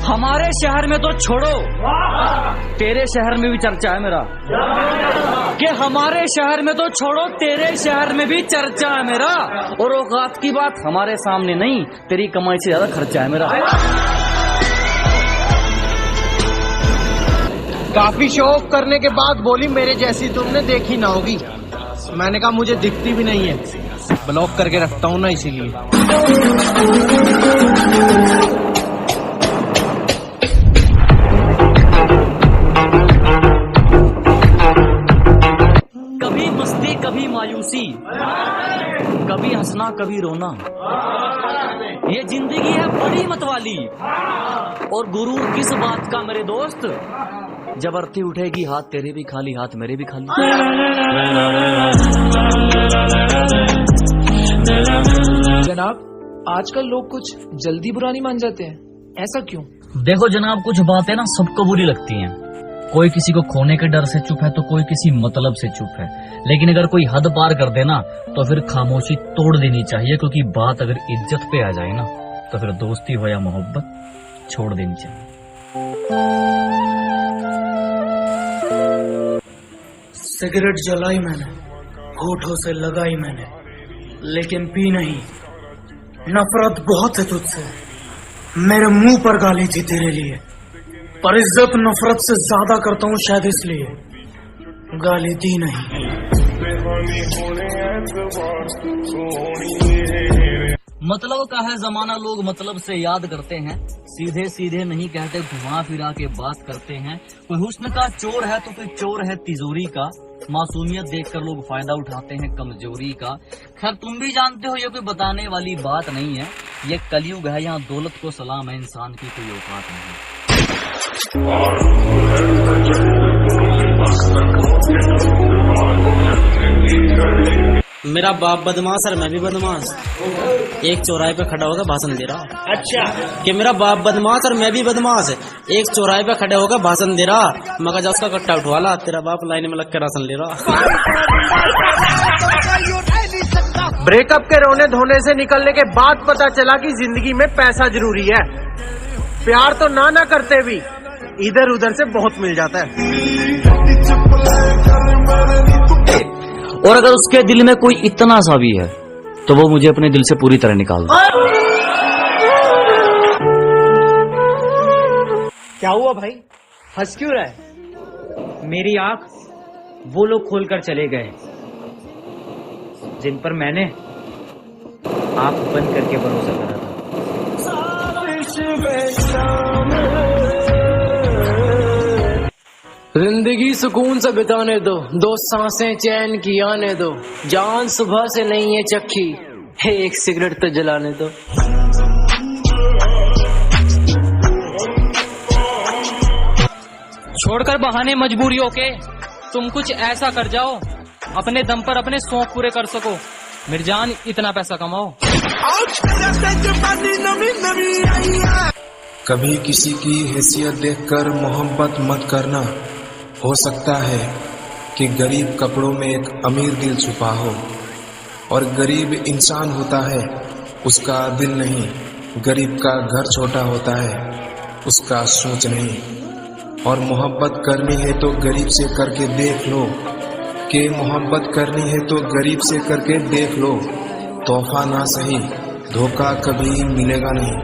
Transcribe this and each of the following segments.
हमारे शहर में तो छोड़ो, तेरे शहर में भी चर्चा है मेरा। कि हमारे शहर में तो छोड़ो, तेरे शहर में भी चर्चा है मेरा। और औकात की बात हमारे सामने नहीं, तेरी कमाई से ज्यादा खर्चा है मेरा। काफी शौक करने के बाद बोली मेरे जैसी तुमने देखी ना होगी। मैंने कहा मुझे दिखती भी नहीं है, ब्लॉक करके रखता हूँ ना इसीलिए। कभी मस्ती कभी मायूसी, कभी हंसना कभी रोना, ये जिंदगी है बड़ी मतवाली। और गुरूर किस बात का मेरे दोस्त, जब अर्थी उठेगी हाथ तेरे भी खाली, हाथ मेरे भी खाली। जनाब, आजकल लोग कुछ जल्दी बुरा नहीं मान जाते हैं, ऐसा क्यों? देखो जनाब, कुछ बातें ना सबको बुरी लगती हैं। कोई किसी को खोने के डर से चुप है तो कोई किसी मतलब से चुप है। लेकिन अगर कोई हद पार कर देना तो फिर खामोशी तोड़ देनी चाहिए, क्योंकि बात अगर इज्जत पे आ जाए ना तो फिर दोस्ती हो या मोहब्बत छोड़ देनी चाहिए। सिगरेट जलाई मैंने, होठों से लगाई मैंने, लेकिन पी नहीं। नफरत बहुत है तुझसे, मेरे मुंह पर गाली थी तेरे लिए, पर इज्जत नफरत से ज्यादा करता हूँ शायद इसलिए गाली दी नहीं। मतलब का है जमाना, लोग मतलब से याद करते हैं, सीधे सीधे नहीं कहते, घुमा फिरा के बात करते हैं। कोई हुस्न का चोर है तो कोई चोर है तिजोरी का, मासूमियत देखकर लोग फायदा उठाते हैं कमजोरी का। खैर तुम भी जानते हो ये कोई बताने वाली बात नहीं है, ये कलयुग है, यहाँ दौलत को सलाम है, इंसान की कोई औकात नहीं। मेरा बाप बदमाश और मैं भी बदमाश, एक चौराहे पे खड़ा होकर भाषण दे रहा। अच्छा, कि मेरा बाप बदमाश और मैं भी बदमाश, एक चौराहे पे खड़े होकर भाषण दे रहा। मगर जब उसका कट्टा उठवा ला, तेरा बाप लाइन में लग कर राशन ले रहा। ब्रेकअप के रोने धोने से निकलने के बाद पता चला कि जिंदगी में पैसा जरूरी है। प्यार तो ना करते भी इधर उधर से बहुत मिल जाता है। और अगर उसके दिल में कोई इतना सा भी है तो वो मुझे अपने दिल से पूरी तरह निकाल दे। क्या हुआ भाई, हंस क्यों रहा है? मेरी आंख वो लोग खोलकर चले गए जिन पर मैंने आंख बंद करके भरोसा करा था। जिंदगी सुकून से बिताने दो सांसें चैन की आने दो, जान सुबह से नहीं है चक्की, एक सिगरेट तो जलाने दो। छोड़कर बहाने मजबूरियों के, तुम कुछ ऐसा कर जाओ अपने दम पर अपने शौक पूरे कर सको। मिर्जान इतना पैसा कमाओ। कभी किसी की हैसियत देखकर मोहब्बत मत करना। हो सकता है कि गरीब कपड़ों में एक अमीर दिल छुपा हो, और गरीब इंसान होता है उसका दिल नहीं, गरीब का घर छोटा होता है उसका सोच नहीं। और मोहब्बत करनी है तो गरीब से करके देख लो, कि मोहब्बत करनी है तो गरीब से करके देख लो। तोहफा ना सही, धोखा कभी मिलेगा नहीं।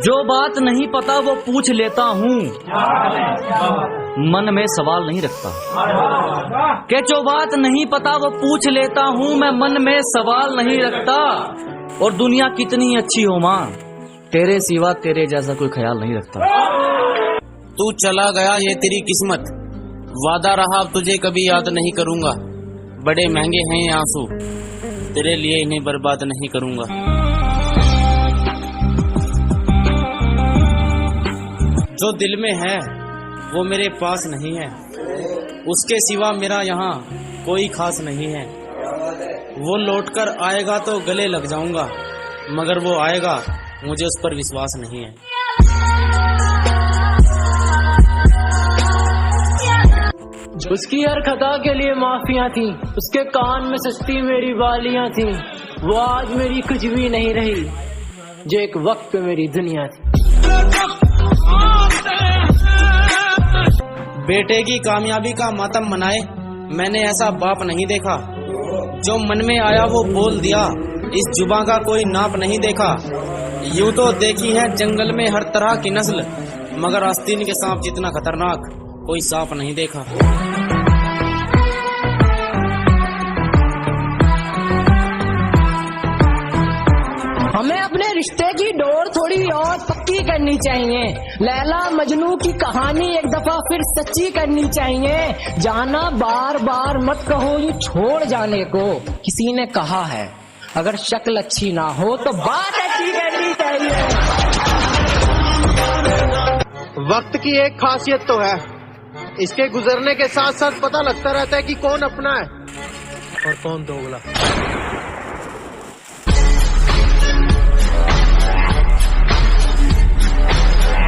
जो बात नहीं पता वो पूछ लेता हूँ, मन में सवाल नहीं रखता। कि जो बात नहीं पता वो पूछ लेता हूँ, मैं मन में सवाल नहीं रखता। और दुनिया कितनी अच्छी हो माँ, तेरे सिवा तेरे जैसा कोई ख्याल नहीं रखता। तू चला गया ये तेरी किस्मत, वादा रहा अब तुझे कभी याद नहीं करूंगा। बड़े महंगे हैं ये आंसू, तेरे लिए इन्हें बर्बाद नहीं करूंगा। जो दिल में है वो मेरे पास नहीं है, उसके सिवा मेरा यहाँ कोई खास नहीं है। वो लौटकर आएगा तो गले लग जाऊंगा, मगर वो आएगा मुझे उस पर विश्वास नहीं है। उसकी हर खता के लिए माफियां थी, उसके कान में सस्ती मेरी बालियां थी। वो आज मेरी कुछ भी नहीं रही जो एक वक्त पे मेरी दुनिया थी। बेटे की कामयाबी का मातम मनाए, मैंने ऐसा बाप नहीं देखा। जो मन में आया वो बोल दिया, इस जुबां का कोई नाप नहीं देखा। यूं तो देखी है जंगल में हर तरह की नस्ल, मगर आस्तीन के सांप जितना खतरनाक कोई सांप नहीं देखा। हमें अपने रिश्ते की डोर थोड़ी और पक्की करनी चाहिए। लैला मजनू की कहानी एक दफा फिर सच्ची करनी चाहिए। जाना बार बार मत कहो ये छोड़ जाने को। किसी ने कहा है अगर शक्ल अच्छी ना हो तो बात अच्छी करनी चाहिए। वक्त की एक खासियत तो है, इसके गुजरने के साथ साथ पता लगता रहता है कि कौन अपना है और कौन दोगला।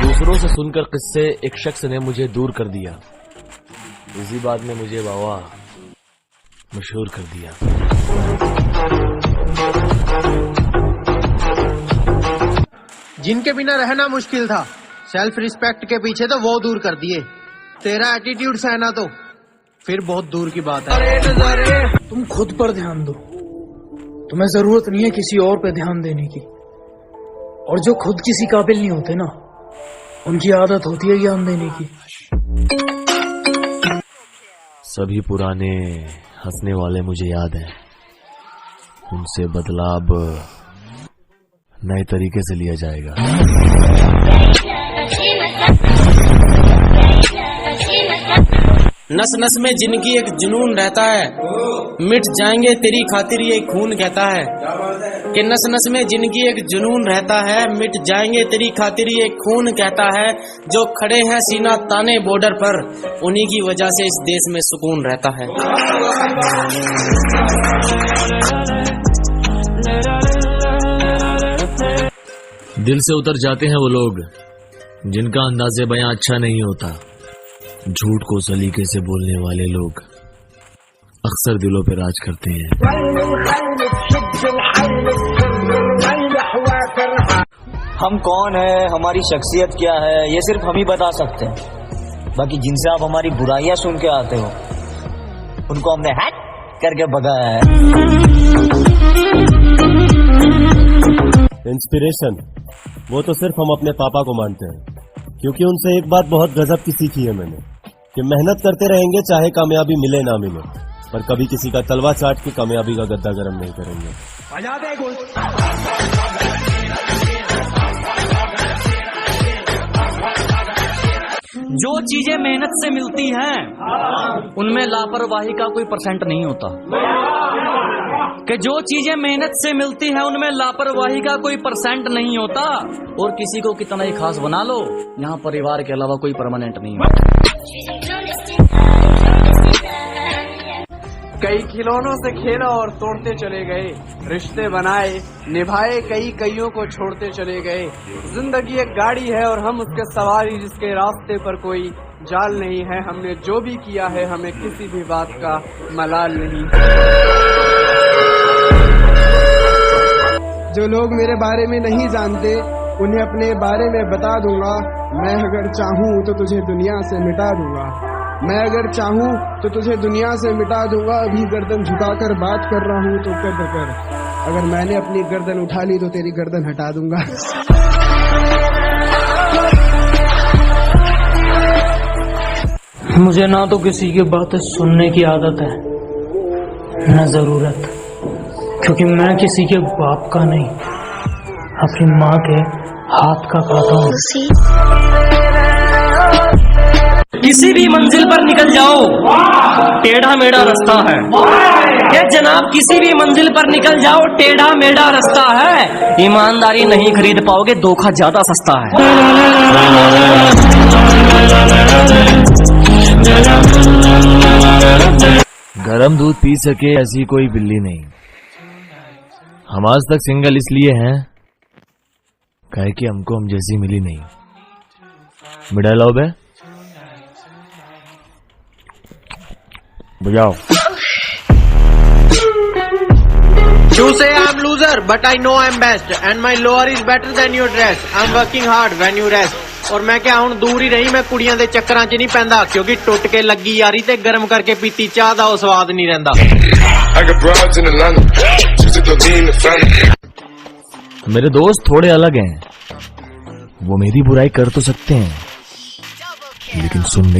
दूसरों से सुनकर किस्से एक शख्स ने मुझे दूर कर दिया। इसी बात ने मुझे बाबा मशहूर कर दिया। जिनके बिना रहना मुश्किल था, सेल्फ रिस्पेक्ट के पीछे तो वो दूर कर दिए। तेरा एटीट्यूड सहना तो फिर बहुत दूर की बात है। तुम खुद पर ध्यान दो, तुम्हें जरूरत नहीं है किसी और पे ध्यान देने की। और जो खुद किसी काबिल नहीं होते ना, उनकी आदत होती है ज्ञान देने की। सभी पुराने हंसने वाले मुझे याद हैं, उनसे बदला अब नए तरीके से लिया जाएगा। नस नस में जिनकी एक जुनून रहता है, मिट जाएंगे तेरी खातिर ये खून कहता है। कि नस नस में जिनकी एक जुनून रहता है, मिट जाएंगे तेरी खातिर ये खून कहता है। जो खड़े हैं सीना ताने बॉर्डर पर, उन्हीं की वजह से इस देश में सुकून रहता है। दिल से उतर जाते हैं वो लोग जिनका अंदाज़े बयां अच्छा नहीं होता। झूठ को सलीके से बोलने वाले लोग अक्सर दिलों पे राज करते हैं। हम कौन है, हमारी शख्सियत क्या है, ये सिर्फ हम ही बता सकते हैं। बाकी जिनसे आप हमारी बुराइयां सुन के आते हो, उनको हमने हैक करके भगाया है। इंस्पिरेशन वो तो सिर्फ हम अपने पापा को मानते हैं, क्योंकि उनसे एक बात बहुत गजब की सीखी है मैंने, कि मेहनत करते रहेंगे चाहे कामयाबी मिले ना मिले, पर कभी किसी का तलवा चाट के कामयाबी का गद्दा गरम नहीं करेंगे। जो चीजें मेहनत से मिलती हैं, उनमें लापरवाही का कोई परसेंट नहीं होता। कि जो चीजें मेहनत से मिलती हैं, उनमें लापरवाही का कोई परसेंट नहीं होता। और किसी को कितना ही खास बना लो, यहाँ परिवार के अलावा कोई परमानेंट नहीं होता। कई खिलौनों से खेला और तोड़ते चले गए, रिश्ते बनाए निभाए, कई कईयों को छोड़ते चले गए। जिंदगी एक गाड़ी है और हम उसके सवारी, जिसके रास्ते पर कोई जाल नहीं है। हमने जो भी किया है, हमें किसी भी बात का मलाल नहीं। जो लोग मेरे बारे में नहीं जानते, उन्हें अपने बारे में बता दूंगा। मैं अगर चाहूँ तो तुझे दुनिया से मिटा दूंगा। मैं अगर चाहूँ तो तुझे दुनिया से मिटा दूंगा। अभी गर्दन झुकाकर बात कर रहा हूँ तो कद कर, अगर मैंने अपनी गर्दन उठा ली तो तेरी गर्दन हटा दूंगा। मुझे ना तो किसी की बातें सुनने की आदत है, न जरूरत, क्योंकि मैं किसी के बाप का नहीं, अपनी माँ के हाथ का खाता हूँ। किसी भी मंजिल पर निकल जाओ, टेढ़ा मेढ़ा रास्ता है। ये जनाब, किसी भी मंजिल पर निकल जाओ, टेढ़ा मेढ़ा रास्ता है। ईमानदारी नहीं खरीद पाओगे, धोखा ज्यादा सस्ता है। गरम दूध पी सके ऐसी कोई बिल्ली नहीं। हम आज तक सिंगल इसलिए हैं काहे कि हमको हम जैसी मिली नहीं। मिडा लव है। बजाओ। You say I'm loser, but I know I'm best, and my lower is better than your dress. I'm working hard when you rest. और मैं क्या ਹੁਣ ਦੂਰ ਹੀ ਰਹੀ, ਮੈਂ ਕੁੜੀਆਂ ਦੇ ਚੱਕਰਾਂ 'ਚ ਨਹੀਂ ਪੈਂਦਾ, ਕਿਉਂਕਿ ਟੁੱਟ ਕੇ ਲੱਗੀ ਯਾਰੀ ਤੇ ਗਰਮ ਕਰਕੇ ਪੀਤੀ ਚਾਹ ਦਾ ਉਹ ਸਵਾਦ ਨਹੀਂ ਰਹਿੰਦਾ। मेरे दोस्त थोड़े अलग हैं, वो मेरी बुराई कर तो सकते हैं लेकिन सुन नहीं